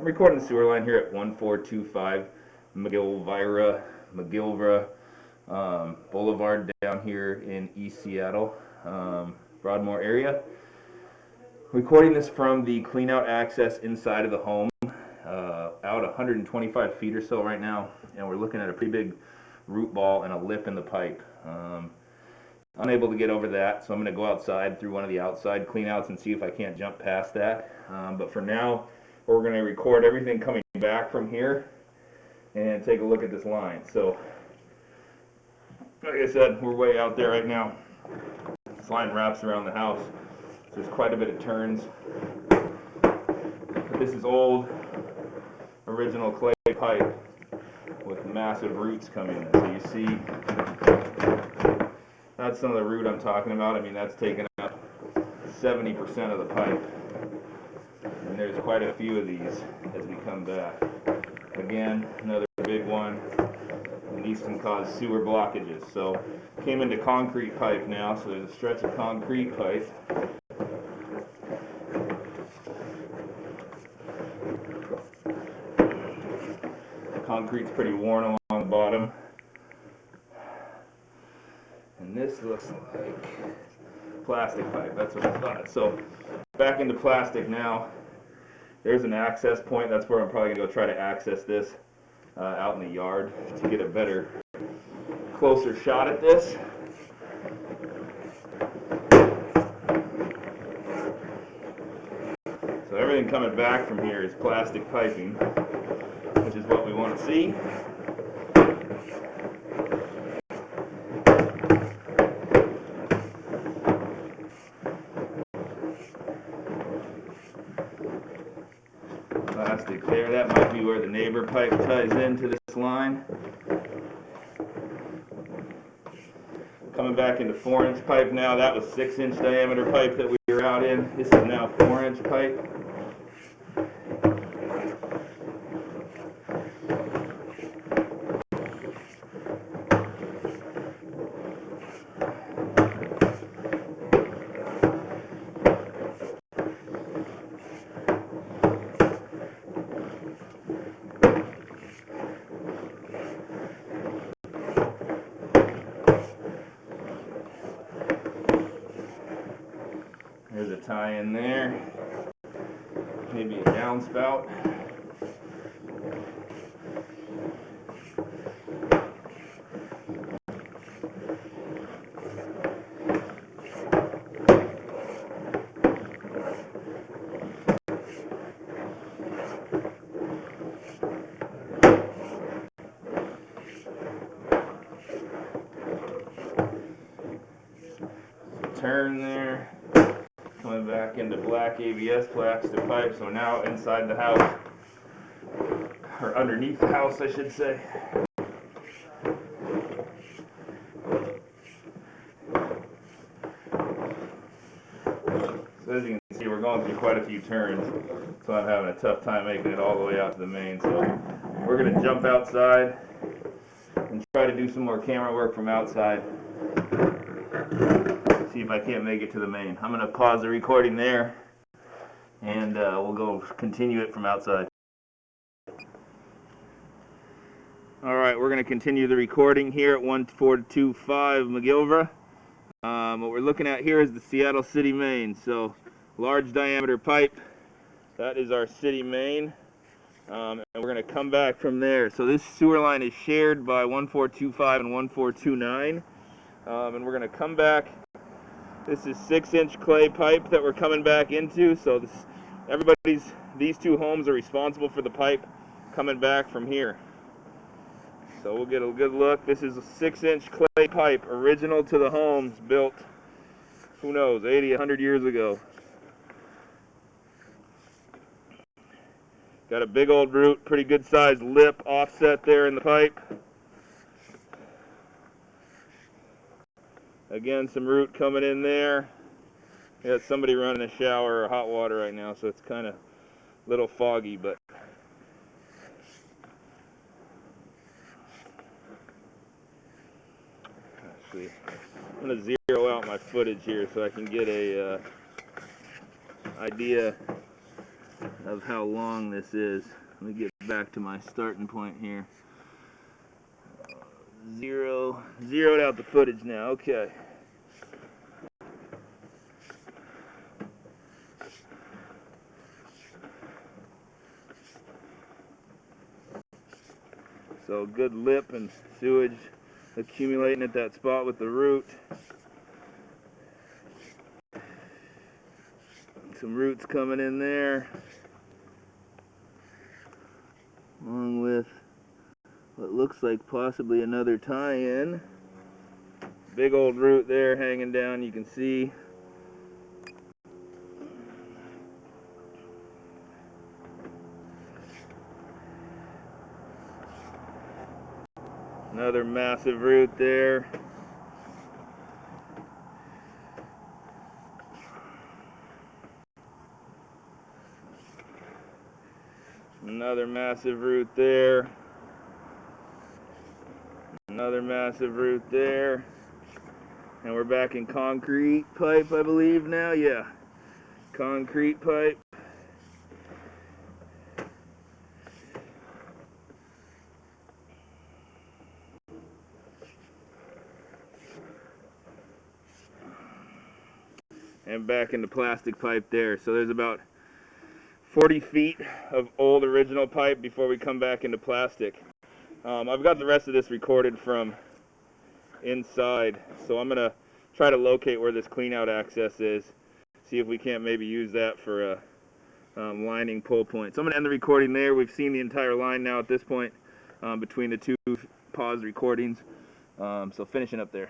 I'm recording the sewer line here at 1425 Mcgilvra Boulevard down here in East Seattle, Broadmoor area. Recording this from the clean out access inside of the home, out 125 feet or so right now, and we're looking at a pretty big root ball and a lip in the pipe. Unable to get over that, so I'm going to go outside through one of the outside cleanouts and see if I can't jump past that. But for now, we're going to record everything coming back from here and take a look at this line. So, like I said, we're way out there right now. This line wraps around the house. So there's quite a bit of turns. But this is old, original clay pipe with massive roots coming in. So you see, that's some of the root I'm talking about. I mean, that's taken up 70% of the pipe. And there's quite a few of these as we come back. Again, another big one. And these can cause sewer blockages. So, came into concrete pipe now, so there's a stretch of concrete pipe. The concrete's pretty worn along the bottom. And this looks like plastic pipe. That's what I thought. So, back into plastic now. There's an access point. That's where I'm probably going to go try to access this out in the yard to get a better, closer shot at this. So everything coming back from here is plastic piping, which is what we want to see. Plastic there, that might be where the neighbor pipe ties into this line. Coming back into 4-inch pipe now. That was 6-inch diameter pipe that we were out in. This is now 4-inch pipe. There's a tie in there, maybe a downspout. Turn there. Coming back into black ABS plastic pipe, so now inside the house, or underneath the house, I should say. So as you can see, we're going through quite a few turns, so I'm having a tough time making it all the way out to the main. So we're going to jump outside and try to do some more camera work from outside. See if I can't make it to the main. I'm going to pause the recording there, and we'll go continue it from outside. Alright, we're going to continue the recording here at 1425 Mcgilvra. What we're looking at here is the Seattle City main. So, large diameter pipe. That is our city main. And we're going to come back from there. So this sewer line is shared by 1425 and 1429. And we're going to come back. This is 6-inch clay pipe that we're coming back into. So these two homes are responsible for the pipe coming back from here. So we'll get a good look. This is a 6-inch clay pipe, original to the homes, built, who knows, 80, 100 years ago. Got a big old root, pretty good sized lip offset there in the pipe. Again, some root coming in there. Got somebody running a shower or hot water right now, so it's kind of a little foggy, but actually, I'm going to zero out my footage here so I can get a idea of how long this is. Let me get back to my starting point here. Zeroed out the footage now. Okay. So good lip and sewage accumulating at that spot with the root. Some roots coming in there, along with what looks like possibly another tie-in. Big old root there hanging down, you can see. Another massive root there. Another massive root there. Another massive root there. And we're back in concrete pipe, I believe now. Yeah, concrete pipe. And back into plastic pipe there. So there's about 40 feet of old original pipe before we come back into plastic. I've got the rest of this recorded from inside, so I'm gonna try to locate where this clean out access is, see if we can't maybe use that for a lining pull point. So I'm gonna end the recording there. We've seen the entire line now at this point between the two paused recordings, so finishing up there.